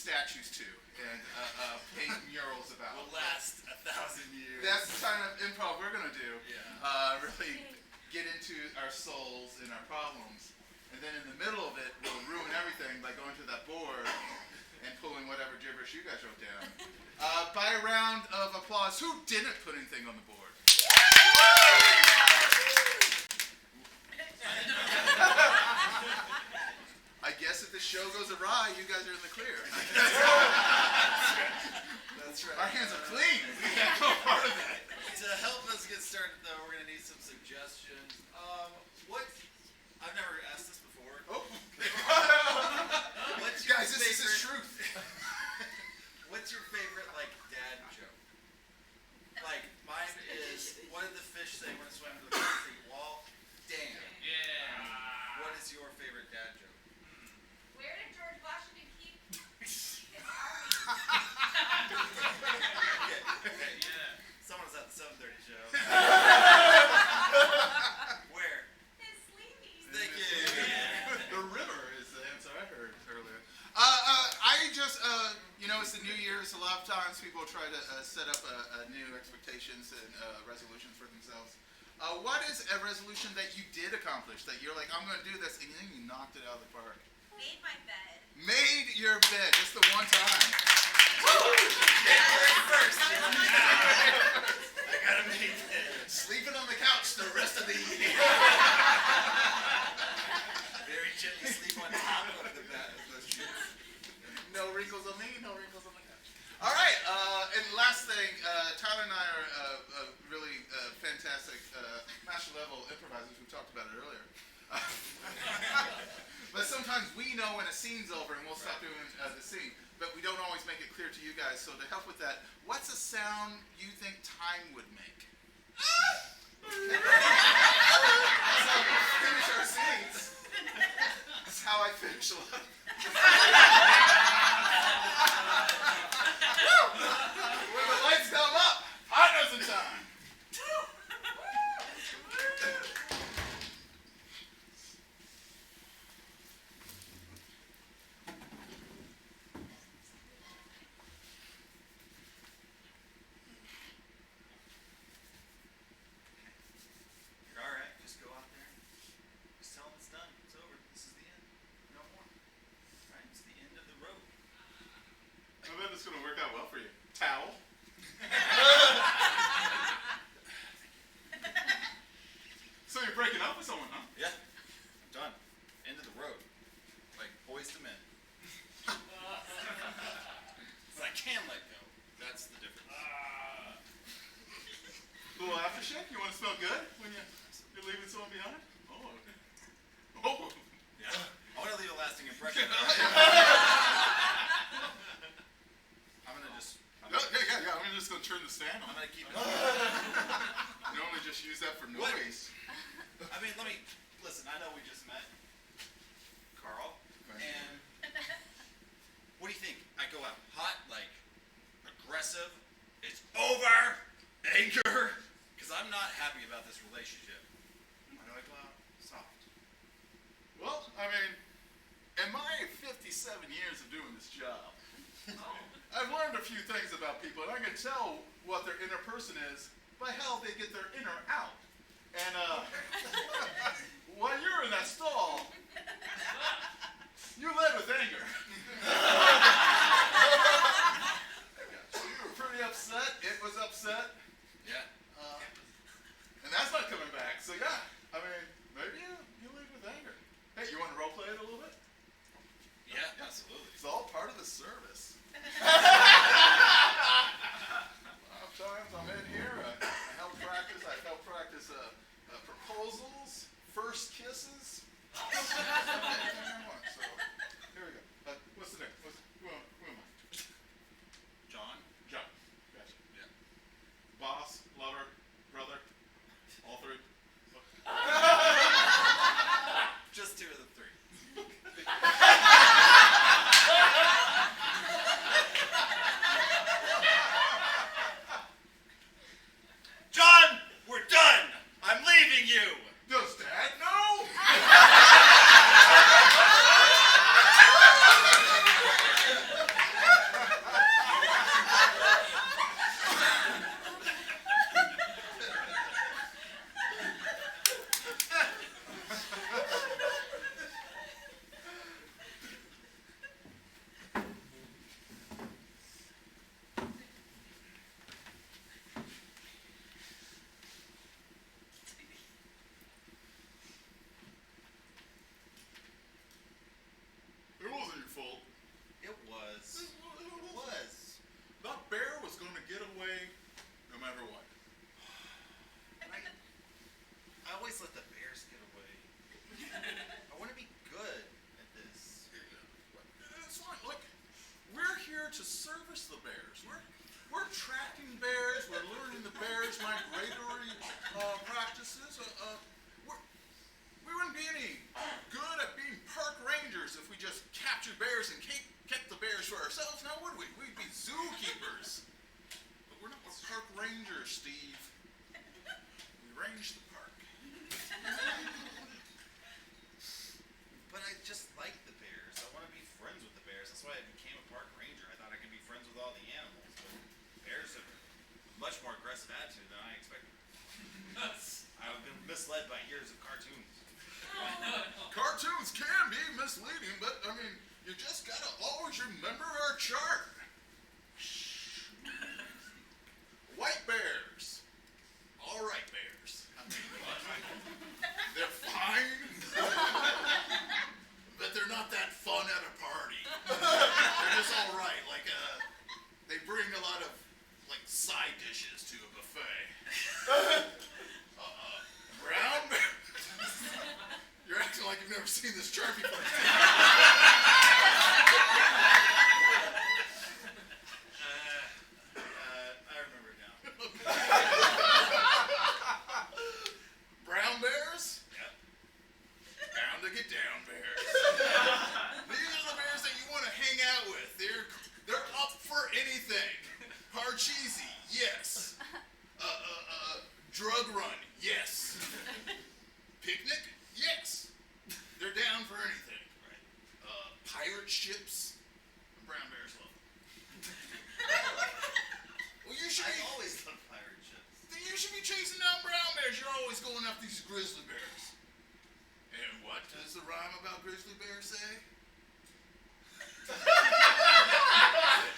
statues to and paint murals about. Will last 1,000 years. That's the kind of improv we're going to do. Yeah. Really get into our souls and our problems. And then in the middle of it, we'll ruin everything by going to that board and pulling whatever gibberish you guys wrote down. By a round of applause, who didn't put anything on the board? I guess if the show goes awry, you guys are in the clear. That's right. Our hands are clean. We can't go part of that. To help us get started, though, we're going to need some suggestions. I've never asked this before. Oh. What's your Guys, this is truth. What's your favorite, dad joke? Mine is, what did the fish say when it swam to the concrete wall? Damn. Yeah. What is your favorite dad joke? Where did George Washington keep his army? Yeah. Someone's at the 7:30 show. Where? His sleepies. Thank you. The river is the answer I heard earlier. It's the New Year's. A lot of times people try to set up new expectations and resolutions for themselves. What is a resolution that you did accomplish, that you're like, I'm going to do this, and then you knocked it out of the park? Made my bed. Made your bed, just the one time. January 1st. I got to make it. Sleeping on the couch the rest of the year. Very gently sleep on top of the bed. No wrinkles on me, no wrinkles on the couch. All right, and last thing, Tyler and I are really fantastic master level improvisers. We talked about it earlier. But sometimes we know when a scene's over and we'll stop doing the scene, but we don't always make it clear to you guys. So to help with that, what's a sound you think time would make? So finish our scenes. That's how I finish a lot. When the lights come up, partners in time. You're all right. Just go out there. Just tell them it's done. It's over. This is the end. No more. All right. It's the end of the road. I bet it's going to work out well for you. Towel. So you're breaking up with someone, huh? Yeah. I'm done. End of the road. Like Boys to Men. But I can let go. That's the difference. A little aftershave? You want to smell good when you're leaving someone behind? Oh. Oh. Yeah. I want to leave a lasting impression. I'm just going to turn the stand on. I'm going to keep it. Normally just use that for noise. I mean, listen, I know we just met, Carl, and what do you think? I go out hot, aggressive, it's over, anger, because I'm not happy about this relationship. Why do I go out soft? Well, I mean, in my 57 years of doing this job, I've learned a few things about people, and I can tell what their inner person is by how they get their inner out. And while you're in that stall, you led with anger. You were pretty upset. It was upset. Yeah. And that's not coming back. So yeah, I mean, maybe you lead with anger. Hey, you want to role play it a little bit? Yeah, absolutely. It's all part of the service. A lot of times I'm in here, I help practice proposals, first kisses. So, here we go. What's the name? Who am I? John? John. Gotcha. Yeah. Boss, lover, brother, all three. Just two of the three. grizzly bears. We're tracking bears. We're learning the bears' migratory practices. We wouldn't be any good at being park rangers if we just captured bears and kept the bears for ourselves, now would we? We'd be zookeepers. But we're not park rangers, Steve. We range the park. But I just like the bears. I want to be friends with the bears. That's why I became a park ranger. I thought I could be friends with all the animals. But bears have a much more aggressive attitude than I expected. I've been misled by years of cartoons. Cartoons can be misleading, but I mean, you just gotta always remember our chart. White bears. All right bears. I mean, they're fine, but they're not that fun at a party. They're just all right. Like, they bring a lot of like side dishes to a buffet. Brown bear. You're acting like you've never seen this chart before. I remember it now. Brown bears? Yep. Bound to get down bears. These are the bears that you want to hang out with. They're up for anything. Parcheesi, yes. Drug run, yes. Picnic, yes. They're down for anything. Right. Pirate ships, brown bears love them. Well, you should I be. always love pirate ships. You should be chasing down brown bears. You're always going after these grizzly bears. And what does the rhyme about grizzly bears say? The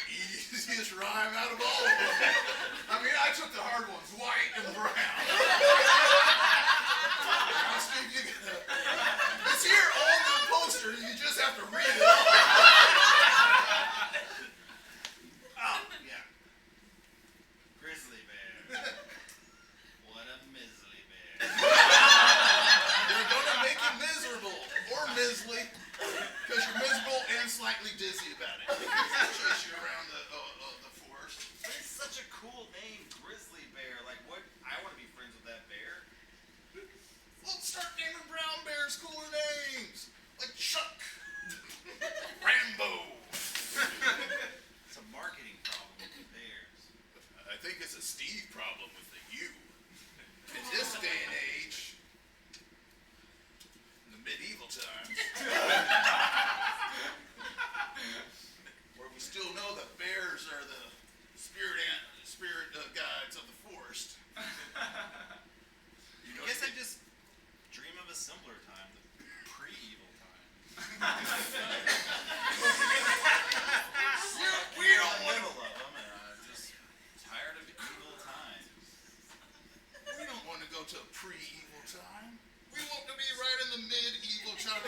easiest rhyme out of all of them. I mean, I took the hard ones, white and brown. Now, Steve, it's here on the poster. You just have to read it all. Oh, yeah. Grizzly bear. What a mizzly bear. They're going to make you miserable or mizzly because you're miserable and slightly dizzy about it. They chase you around the forest. But it's such a cool name, grizzly bear. Like, what? I want to be friends with that bear. Well, start naming brown bears cooler names like Chuck, Rambo. It's a marketing problem with the bears. I think it's a Steve problem with the U. In this day and age, in the medieval times, where we still know that bears are the spirit guides of the forest. You know, I guess I just dream of a simpler time, the pre-evil time. we In don't the want middle of them, and I'm just tired of evil times. we don't want to go to a pre-evil time. We want to be right in the medieval time.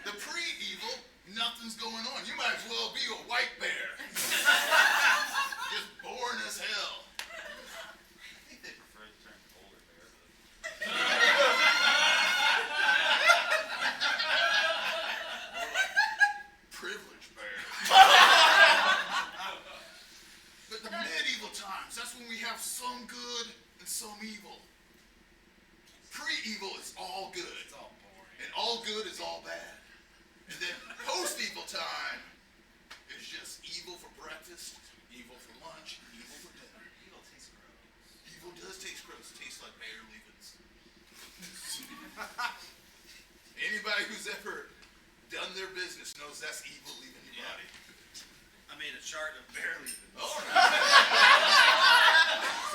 The pre-evil, nothing's going on. You might as well be a white bear. Just boring as hell. I think they prefer the term polar bear, but Privilege bear. But the medieval times, that's when we have some good and some evil. Pre-evil is all good, it's all boring. and all good is all bad. And then post-evil time is just evil for breakfast, evil for lunch, evil for dinner. Evil tastes gross. Evil does taste gross. It tastes like bear leavings. Anybody who's ever done their business knows that's evil leaving your Yeah. body. I made a chart of bear leavings. All right.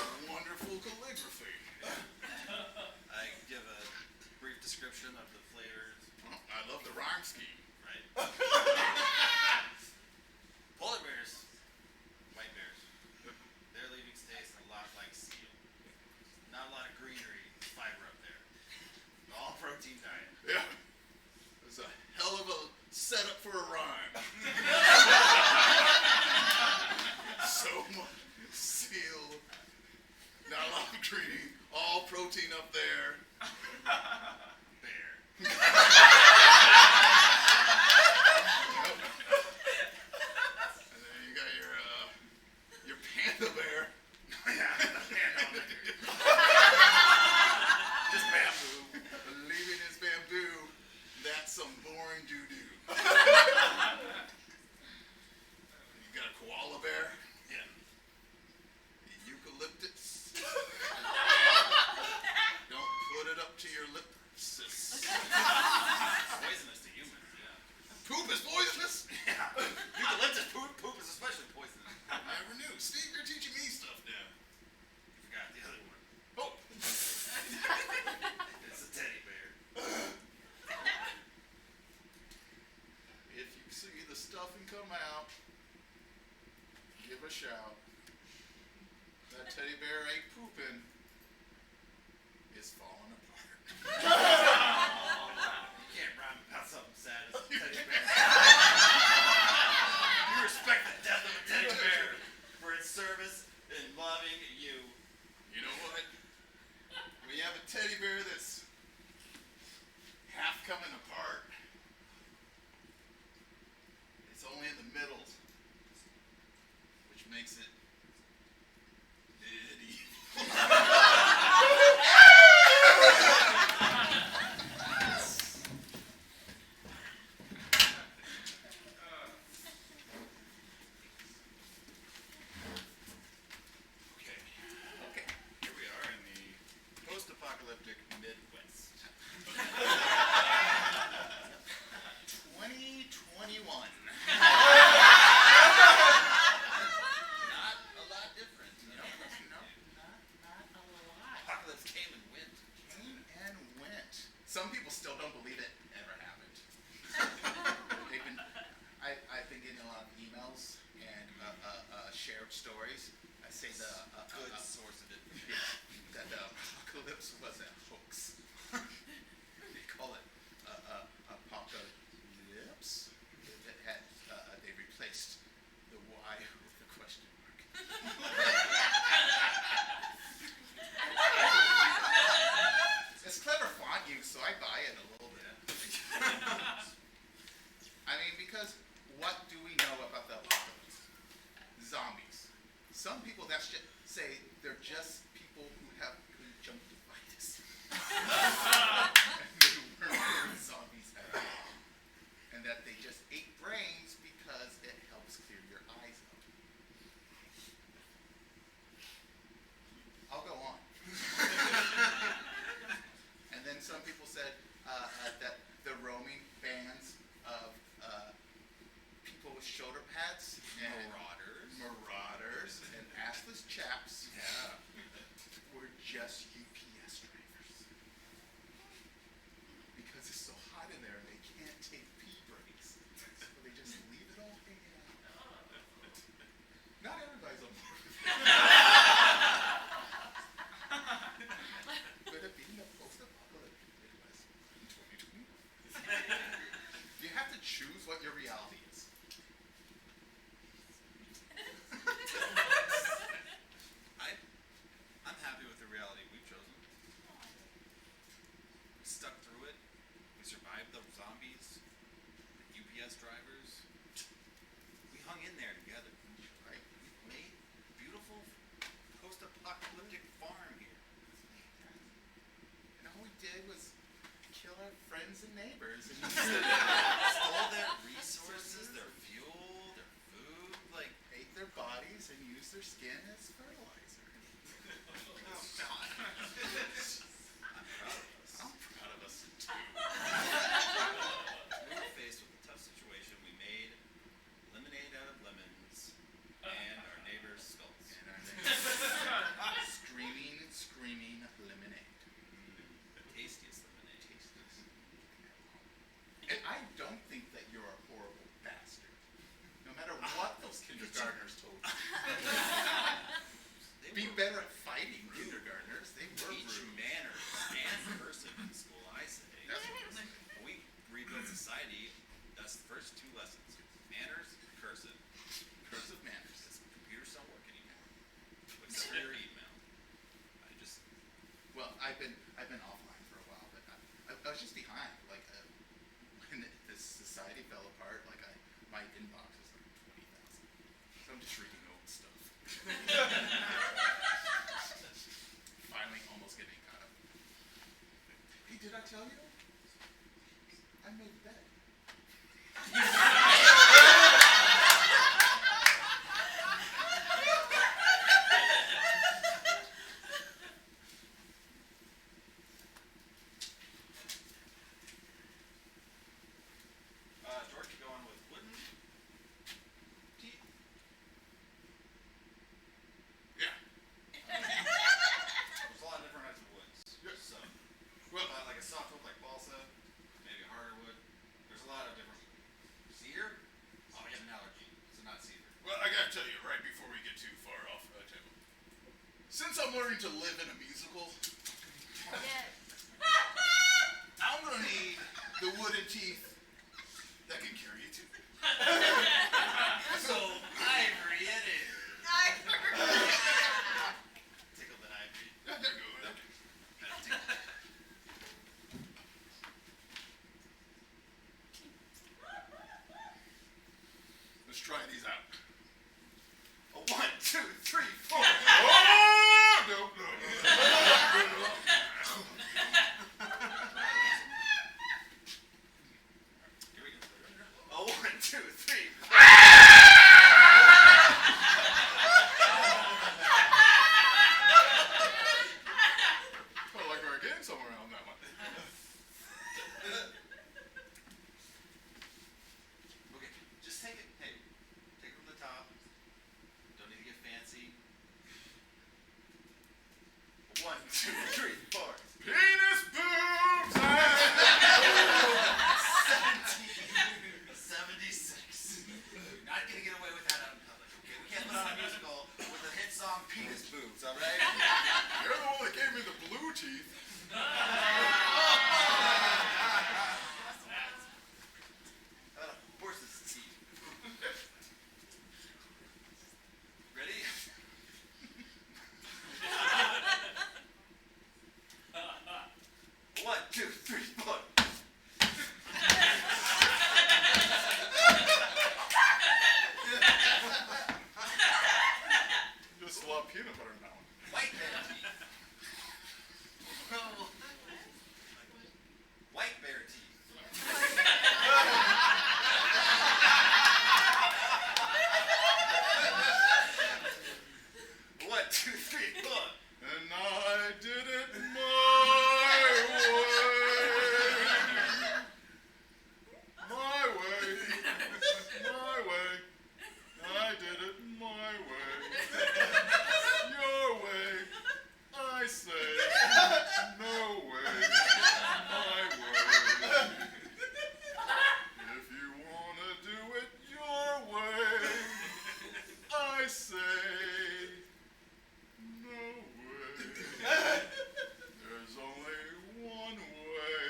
It's wonderful calligraphy. I give a brief description of the flavors, Well, I love the rhyme scheme. right? Polar bears, white bears, their leavings taste a lot like seal. Not a lot of greenery, fiber up there. All protein diet. Yeah. It's a hell of a setup for a rhyme. So much seal, not a lot of greedy, all protein up there. Bear. And snoring doo-doo. You got a koala bear? Yeah. A eucalyptus? Don't put it up to your lips. Poisonous to humans, yeah. Poop is poisonous? Yeah. Eucalyptus poop is especially poisonous. I never knew. Steve, you're teaching me stuff now. You forgot the other one. Oh! It's a teddy bear. If you see the stuffing come out, give a shout. That teddy bear ain't pooping. It's falling apart. You can't rhyme about something sad as a teddy bear. You respect the death of a teddy bear for its service in loving you. You know what? When you have a teddy bear that's half coming apart, it's only in the middle, which makes it medieval. Okay. Okay. Here we are in the post-apocalyptic Midwest. 2021. Not a lot different, you know? No, not a lot. Apocalypse came and went. Came and went. Some people still don't believe it ever happened. I've been getting a lot of emails and shared stories. I say the Good source of it. that the apocalypse was a hoax. They call it apocalypse. It had they replaced the Y with a question mark. It's clever font use, so I buy it a little bit. I mean, because what do we know about the apocalypse? Zombies. Some people say they're just people who have conjunctivitis. And they weren't really zombies at all. And that they just ate brains because it helps clear your eyes out. I'll go on. And then some people said that the roaming bands of people with shoulder pads and marauders and assless chaps were just UPS drivers. Because it's so hot in there and they can't take pee breaks. So they just leave it all hanging out. Not everybody's on board with that. But it being a post-apocalyptic Midwest in 2021, you have to choose what your reality is. I'm happy with the reality we've chosen. We stuck through it. We survived the zombies, the UPS drivers. We hung in there together. Right? We made a beautiful post-apocalyptic farm here. And all we did was kill our friends and neighbors and Stole their resources, their fuel, their food, like ate their bodies and used their skin as fertilizer. I'm proud of us too. we were faced with a tough situation. We made lemonade out of lemons and our neighbors' skulls. And our screaming lemonade. The tastiest lemonade. And I don't think that you're a horrible bastard. No matter what those kindergartners told you. They Be were better at fighting kindergartners. They were teach rude. manners and cursive in school, I say. That's what I'm saying. When we rebuilt society, that's the first two lessons. Manners, cursive. Cursive manners. Because computers don't work anymore. Except for your email. Well, I've been offline for a while, but I was just behind. Like when this society fell apart, like my inbox is like 20,000. So I'm just reading old stuff. Finally, almost getting caught up. Hey, did I tell you? I made the bed. learning to live in a musical? Yes. I'm gonna need the wooden teeth that can carry you too. So ivory it is. Tickle the ivory. Yeah, there you go. Better tickle. Let's try these out. A 1, 2, 3, 4. Oh, no, no. Here we go. A 1, 2, 3, 4. Felt like we were getting somewhere on that one. Okay, just take it. Hey, take it from the top. Don't need to get fancy. 1, 2, 3, 4. Penis boobs! 17. 76. You're not gonna get away with that out in public, okay? We can't put on a musical with the hit song Penis Boobs, alright? You're the one that gave me the blue teeth. Horse's teeth. Ready? One, two, three, four. Just a lot of peanut butter in that one. White bear teeth. White bear teeth. One, two, three, four. And I did it my way. My way. My way. I did it my way. Your way. I say. No way. My way. If you wanna do it your way, I say. No way. There's only one way.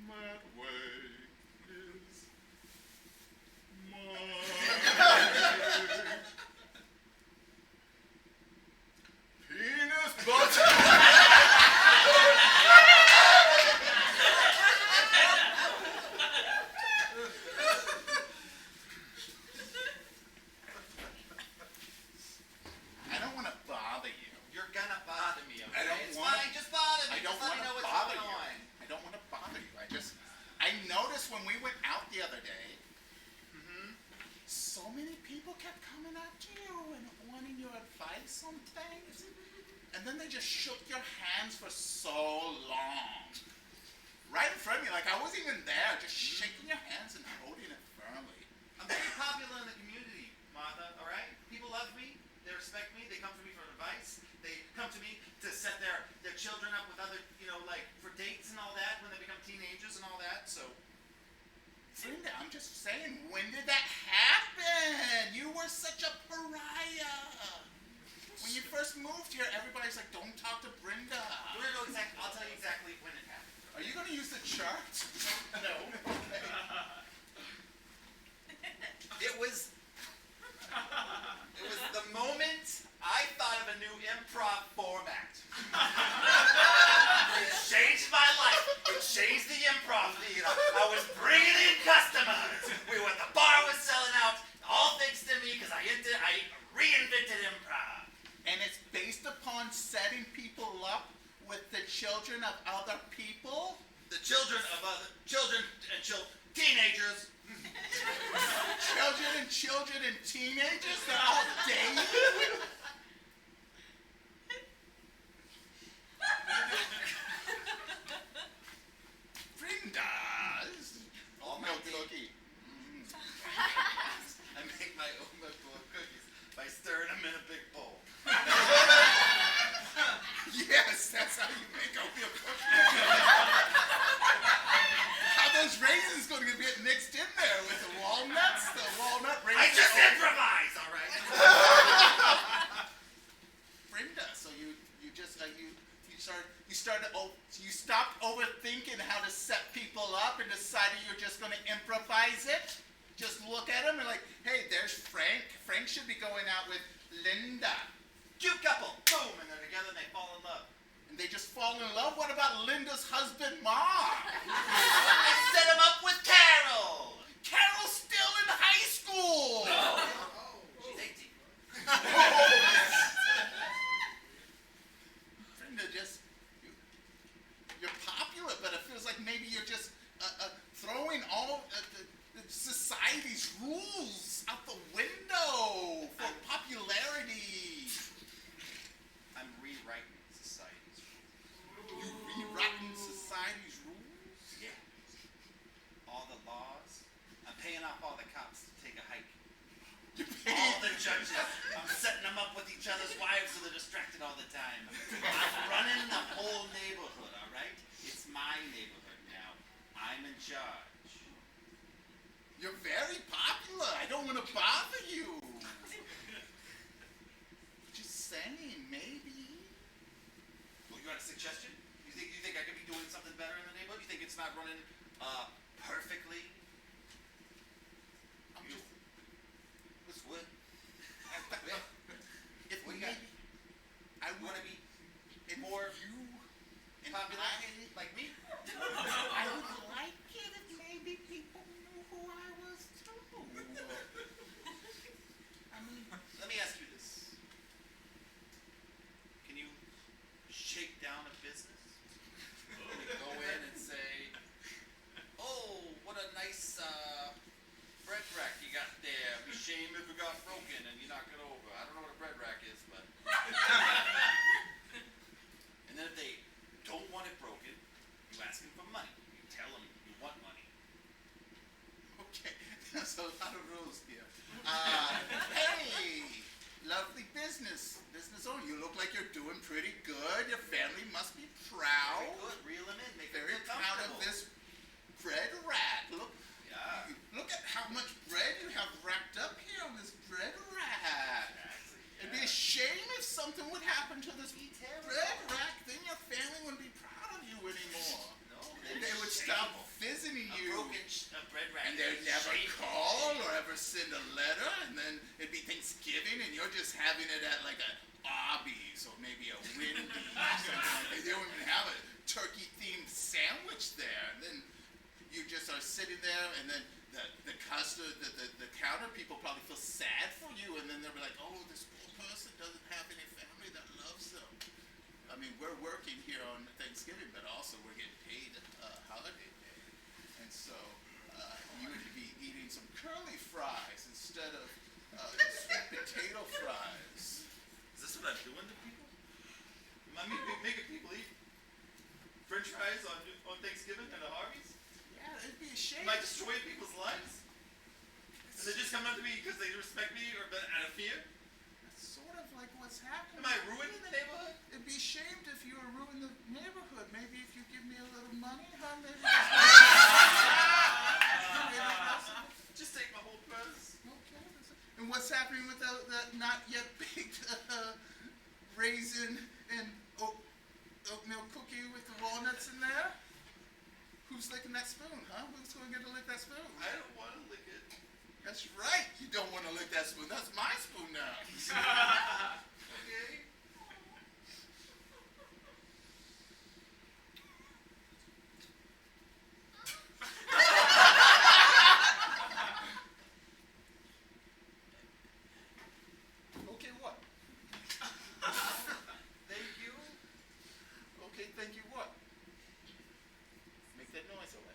That way is my way. Penis butt. I don't want to bother you. You're gonna bother me, okay? I don't It's wanna- fine, just bother me. I don't Just let want me know to what's bother going you. on. I don't want to bother you. I noticed when we went out the other day, so many people kept coming up to you and wanting your advice on things. And then they just shook your hands for so long. Right in front of me, like I wasn't even there, just shaking your hands and holding it firmly. I'm very popular in the community, Martha, alright? People love me, they respect me, they come to me for advice, they come to me to set their children up with other, like for dates and all that when they become teenagers and all that, so. Brenda, I'm just saying, when did that happen? You were such a pariah. When you first moved here, everybody's like, don't talk to Brenda. We're gonna go I'll tell you exactly when it happened. Are you going to use the chart? No. Okay. It was the moment I thought of a new improv format. It changed my life. It changed the improv theater. I was bringing in customers. The bar was selling out. All thanks to me because I reinvented improv. And it's based upon setting people up with the children of other people? The children of other teenagers. Children and teenagers? They're all dating? Brenda! All my Milky teen- Loki. I make my own milk cookies by stirring them in a big bowl. Yes, that's how you make oatmeal cookies. How those raisins going to get mixed in there with the walnuts? The walnut I raisins? just improvise, all right? Brenda, so you You stopped overthinking how to set people up and decided you're just going to improvise it. Just look at them and like, hey, there's Frank. Frank should be going out with Linda. Cute couple. Boom, and they're together and they fall in love. And they just fall in love? What about Linda's husband, Mark? I set him up with Carol. Carol's still in high school. No. She's 18. Brenda, you're popular, but it feels like maybe you're just throwing all the society's rules out the window for popularity. I'm rewriting society's rules. You rewriting society's rules? Yeah. All the laws. I'm paying off all the cops to take a hike. All the judges. I'm setting them up with each other's wives so they're distracted all the time. I'm running the whole neighborhood, all right? It's my neighborhood now. I'm in charge. You're very popular. I don't want to bother you. Just saying, maybe. Well, you got a suggestion? You think I could be doing something better in the neighborhood? You think it's not running perfectly? I'm just. What's what? If What we you got? I Want would to be if more you and popular I, like me? I would like it if maybe people knew who I was too. I mean, Let me ask you this. Can you shake down a business? Can you go in and say, oh, what a nice bread rack you got there. Be shame if it got broken and you knock it over. I don't know what a bread rack is, but. And then if they don't want it broken, you ask them for money. You tell them you want money. okay, there's a lot of rules here. Hey, lovely business owner. You look like you're doing pretty good. Your family must be proud. Very good. Reel them in. Make them Very feel proud of comfortable. this bread rack. Yeah. Look at how much bread you have racked up here on this bread rack. Exactly. It'd be a shame if something would happen to this Be terrible. bread rack. Then your family wouldn't be proud of you anymore. No, They would stop visiting a you. broken bread rack. And they'd is never shameful. call or ever send a letter, and then it'd be Thanksgiving, and you're just having it at like a Arby's or maybe a Wendy's or something like that. They don't even have a turkey-themed sandwich there. And then you just are sitting there, and then the counter people probably feel sad for you, and then they'll be like, oh, this poor person doesn't have any family that loves them. I mean, we're working here on Thanksgiving, but also we're getting paid holiday pay. And so you would be eating some curly fries instead of sweet potato fries. Is this what I'm doing to people? Am I making people eat French fries on Thanksgiving at a Harvey's? Yeah, it'd be a shame. Am I destroying people's lives? And they just come up to me because they respect me or out of fear? That's sort of like what's happening. Am I ruining the neighborhood? It'd be shamed if you were ruining the neighborhood. Maybe if you give me a little money, huh? Maybe Just take my whole purse. okay. And what's happening with that not yet baked raisin and oatmeal cookie with the walnuts in there? Who's licking that spoon, huh? Who's going to get to lick that spoon? I don't want to lick it. That's right. You don't want to lick that spoon. That's my spoon now. Okay. Okay, what? Thank you. Okay, thank you, what? Make that noise away.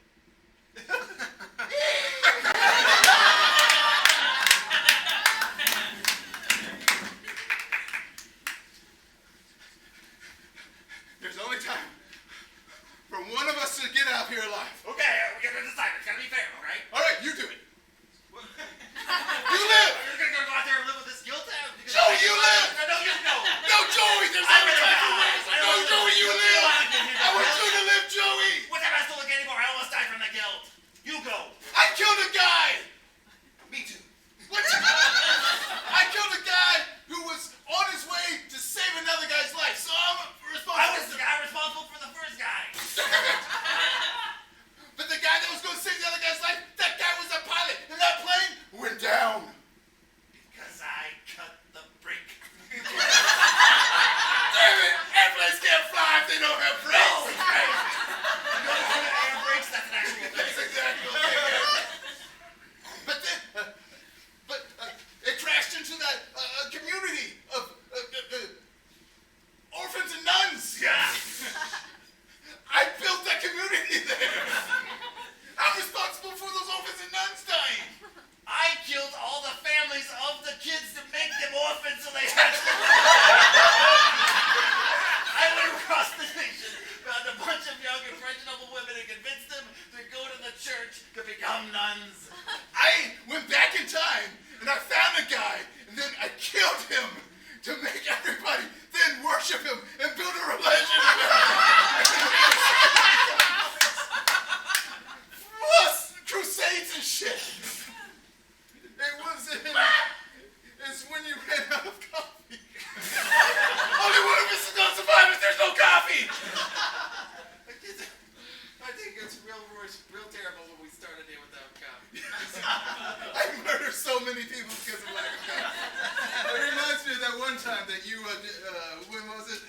to become nuns. I went back in time and I found a guy and then I killed him to make everybody then worship him and build a religion. Plus crusades and shit. It's when you ran out of coffee. Only one of us is gonna survive if there's no coffee. I think it's real terrible when we start a day without coffee. I murder so many people because of lack of coffee. It reminds me of that one time that you, when was it?